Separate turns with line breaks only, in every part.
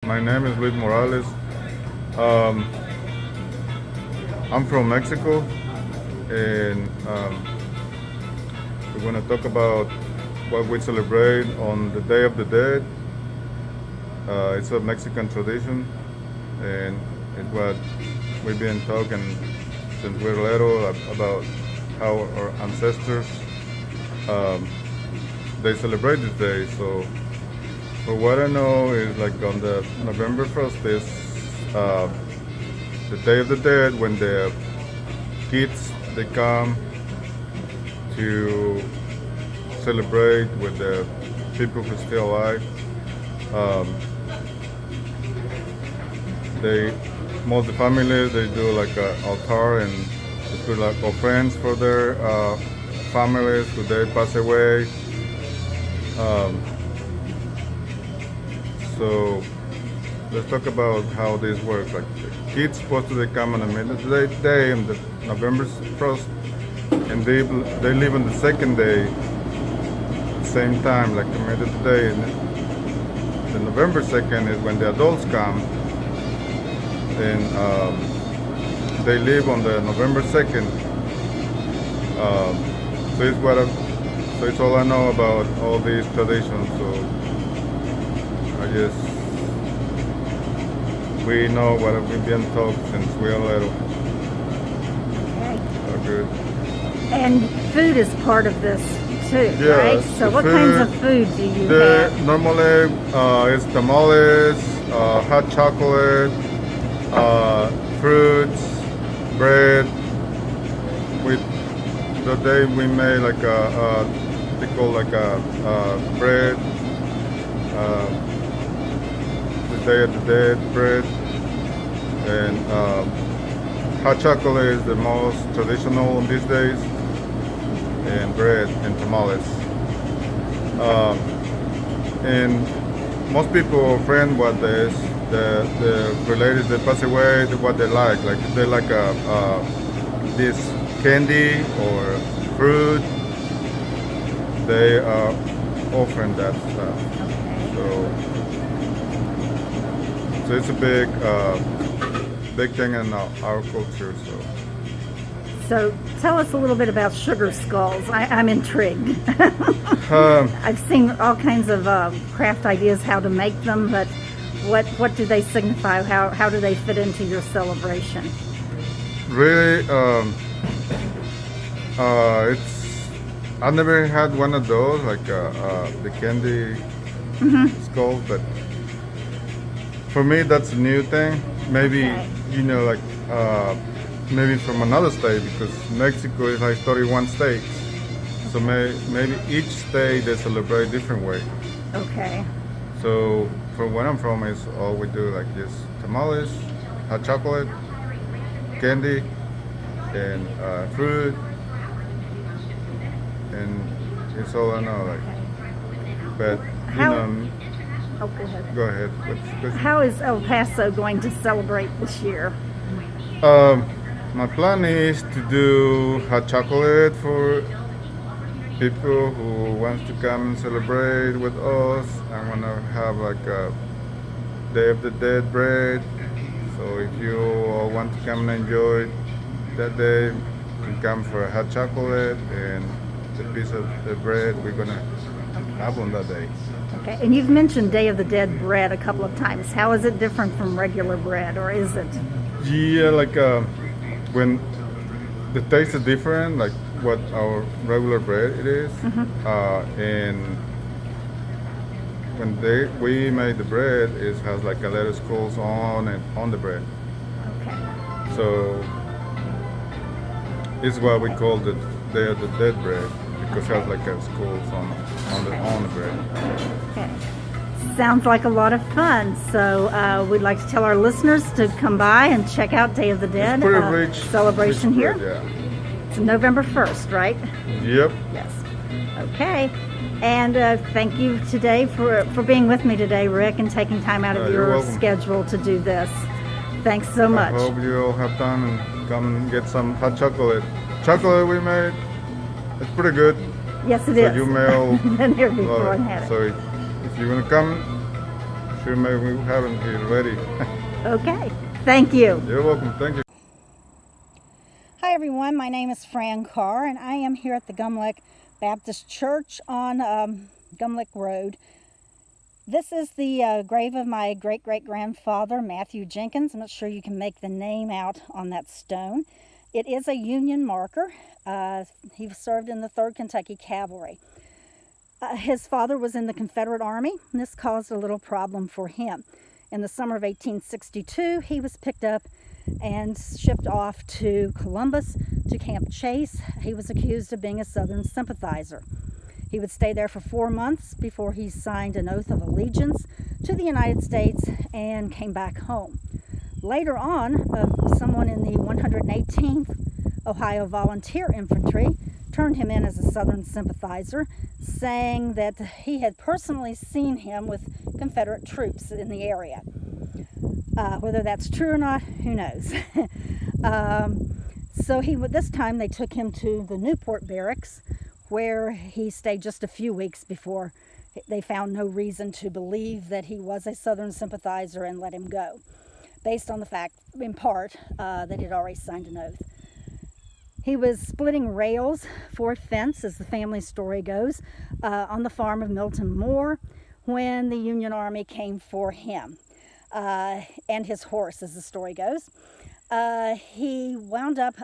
My name is Luis Morales. Um, I'm from Mexico, and we're going to talk about what we celebrate on the Day of the Dead. It's a Mexican tradition, and it's what we've been talking since we're little about how our ancestors um, they celebrate this day. So, for what I know, is like on the November 1st is the Day of the Dead, when the kids they come to celebrate with the people who are still alive. Um, they most of the families they do like an altar and they put like offerings for their families who they pass away. Um, so let's talk about how this works. Like the kids supposed to they come on the midnight day on the November 1st, and they leave on the second day, same time like the middle of the day. And the November 2nd is when the adults come, and they leave on the November 2nd. So so it's all I know about all these traditions. So I guess we know what we've been taught since we are little.
Okay.
Oh, good.
And food is part of this too,
Yeah,
right? So what kinds of food do you have?
Normally, it's tamales, hot chocolate, fruits, bread. With the day we made like they call like a bread, the Day of the Dead bread, and hot chocolate is the most traditional on these days, and bread and tamales. And most people friend what the relatives that pass away, what they like if they like this candy or fruit, they are offering that stuff. So it's a big thing in our culture.
So tell us a little bit about sugar skulls. I'm intrigued. I've seen all kinds of craft ideas how to make them, but what do they signify? How do they fit into your celebration?
Really, I've never had one of those like the candy skull, but for me that's a new thing. Maybe
Okay.
like maybe from another state, because Mexico is like 31 states, so maybe each state they celebrate different way.
Okay.
So from where I'm from is all we do like this: tamales, hot chocolate, candy, and fruit, and it's all I know. Like, but
How- Oh, go ahead.
go ahead.
How is El Paso going to celebrate this year?
My plan is to do hot chocolate for people who wants to come and celebrate with us. I'm gonna have like a Day of the Dead bread. So if you all want to come and enjoy that day, you can come for a hot chocolate and the piece of the bread we're gonna have on that day.
Okay. And you've mentioned Day of the Dead bread a couple of times. How is it different from regular bread, or is it?
Yeah, like when the taste is different, like what our regular bread it is, and when we made the bread, it has like a lettuce skulls on the bread.
Okay.
So it's what we call the Day of the Dead bread, because it has like a skulls on the bread.
Okay. Sounds like a lot of fun. So we'd like to tell our listeners to come by and check out Day of the Dead
It's pretty rich
celebration
rich
here.
bread,
It's November 1st, right?
yeah. Yep.
Yes. Okay. And thank you today for being with me today, Rick, and taking time out of
You're
your
welcome.
schedule to do this. Thanks so much.
I hope you all have time and come and get some hot chocolate. Chocolate we made, it's pretty good.
Yes, it
So
is.
you may all
I've been here
love
before
it.
and had it.
So if you want to come, sure maybe we haven't it ready.
Okay. Thank you.
You're welcome. Thank you.
Hi, everyone. My name is Fran Carr, and I am here at the Gumlick Baptist Church on Gumlick Road. This is the grave of my great-great-grandfather, Matthew Jenkins. I'm not sure you can make the name out on that stone. It is a Union marker. He served in the 3rd Kentucky Cavalry. His father was in the Confederate Army, and this caused a little problem for him. In the summer of 1862, he was picked up and shipped off to Columbus to Camp Chase. He was accused of being a Southern sympathizer. He would stay there for 4 months before he signed an oath of allegiance to the United States and came back home. Later on, someone in the 118th Ohio Volunteer Infantry turned him in as a Southern sympathizer, saying that he had personally seen him with Confederate troops in the area. Whether that's true or not, who knows? So this time they took him to the Newport Barracks, where he stayed just a few weeks before they found no reason to believe that he was a Southern sympathizer and let him go, based on the fact, in part, that he'd already signed an oath. He was splitting rails for a fence, as the family story goes, on the farm of Milton Moore when the Union Army came for him and his horse, as the story goes. He wound up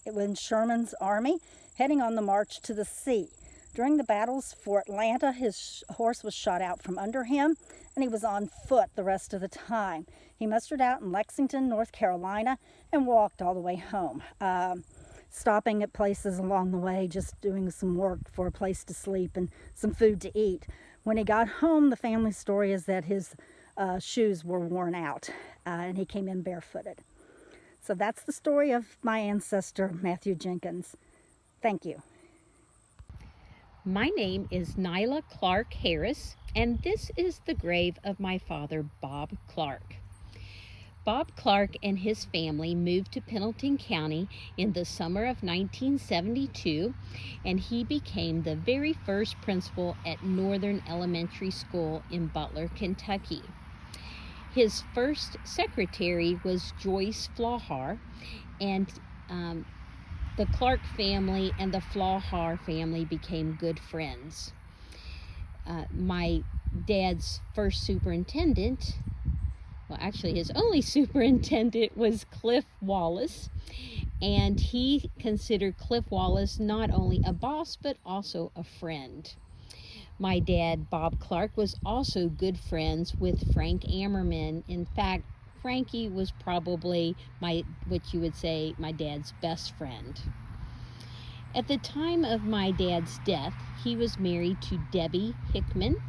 in Sherman's army, heading on the march to the sea. During the battles for Atlanta, his horse was shot out from under him, and he was on foot the rest of the time. He mustered out in Lexington, North Carolina, and walked all the way home, stopping at places along the way, just doing some work for a place to sleep and some food to eat. When he got home, the family story is that his shoes were worn out, and he came in barefooted. So that's the story of my ancestor, Matthew Jenkins. Thank you.
My name is Nyla Clark Harris, and this is the grave of my father, Bob Clark. Bob Clark and his family moved to Pendleton County in the summer of 1972, and he became the very first principal at Northern Elementary School in Butler, Kentucky. His first secretary was Joyce Flahar, and the Clark family and the Flahar family became good friends. My dad's first superintendent, well, actually his only superintendent, was Cliff Wallace, and he considered Cliff Wallace not only a boss but also a friend. My dad, Bob Clark, was also good friends with Frank Ammerman. In fact, Frankie was probably what you would say, my dad's best friend. At the time of my dad's death, he was married to Debbie Hickman,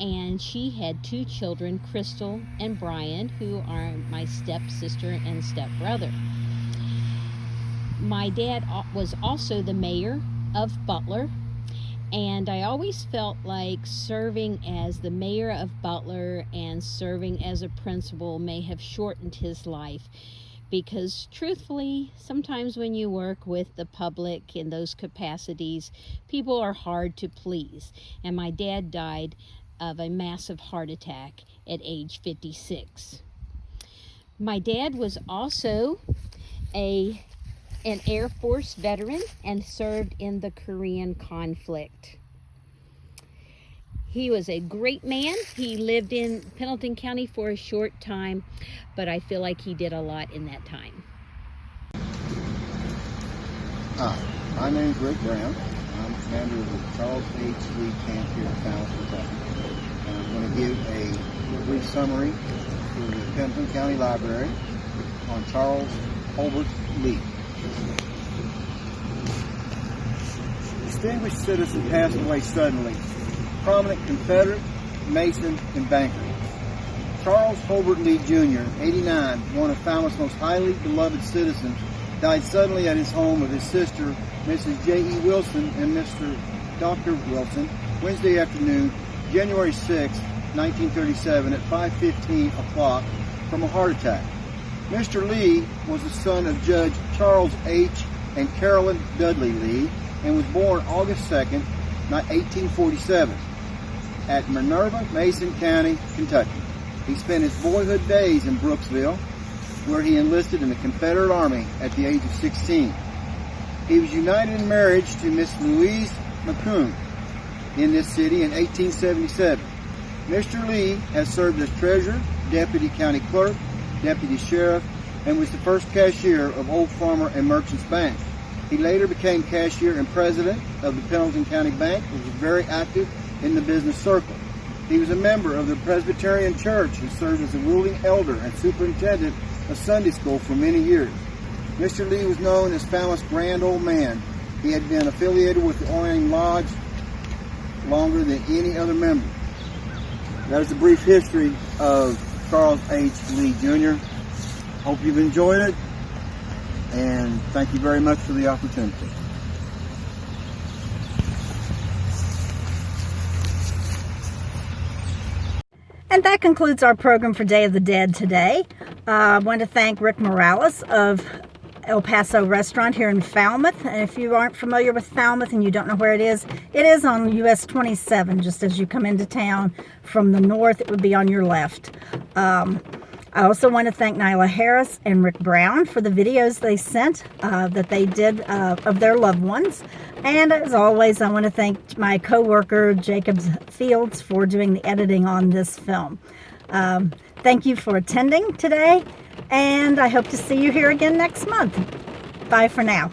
and she had 2 children, Crystal and Brian, who are my stepsister and stepbrother. My dad was also the mayor of Butler, and I always felt like serving as the mayor of Butler and serving as a principal may have shortened his life, because truthfully, sometimes when you work with the public in those capacities, people are hard to please. And my dad died of a massive heart attack at age 56. My dad was also an Air Force veteran and served in the Korean conflict. He was a great man. He lived in Pendleton County for a short time, but I feel like he did a lot in that time.
My name is Rick Brown. I'm commander of the Charles H. Lee Camp here in Paso, Kentucky. And I'm going to give a brief summary to the Pendleton County Library on Charles Hobart Lee. Distinguished citizen passed away suddenly. Prominent Confederate, Mason, and banker. Charles Hobart Lee Jr., 89, one of Falmouth's most highly beloved citizens, died suddenly at his home with his sister, Mrs. J.E. Wilson, and Mr. Dr. Wilson, Wednesday afternoon, January 6, 1937, at 5:15 o'clock from a heart attack. Mr. Lee was the son of Judge Charles H. and Carolyn Dudley Lee, and was born August 2nd, 1847. at Minerva, Mason County, Kentucky. He spent his boyhood days in Brooksville, where he enlisted in the Confederate Army at the age of 16. He was united in marriage to Miss Louise McCoon in this city in 1877. Mr. Lee has served as treasurer, deputy county clerk, deputy sheriff, and was the first cashier of Old Farmer and Merchants Bank. He later became cashier and president of the Pendleton County Bank, and was very active in the business circle. He was a member of the Presbyterian Church and served as a ruling elder and superintendent of Sunday school for many years. Mr. Lee was known as famous Grand Old Man. He had been affiliated with the Oriental Lodge longer than any other member. That is a brief history of Charles H. Lee Jr. Hope you've enjoyed it, and thank you very much for the opportunity.
And that concludes our program for Day of the Dead today. I want to thank Rick Morales of El Paso Restaurant here in Falmouth. And if you aren't familiar with Falmouth and you don't know where it is on US 27, just as you come into town from the north. It would be on your left. I also want to thank Nyla Harris and Rick Brown for the videos they sent that they did of their loved ones. And as always, I want to thank my co-worker Jacob Fields for doing the editing on this film. Thank you for attending today, and I hope to see you here again next month. Bye for now.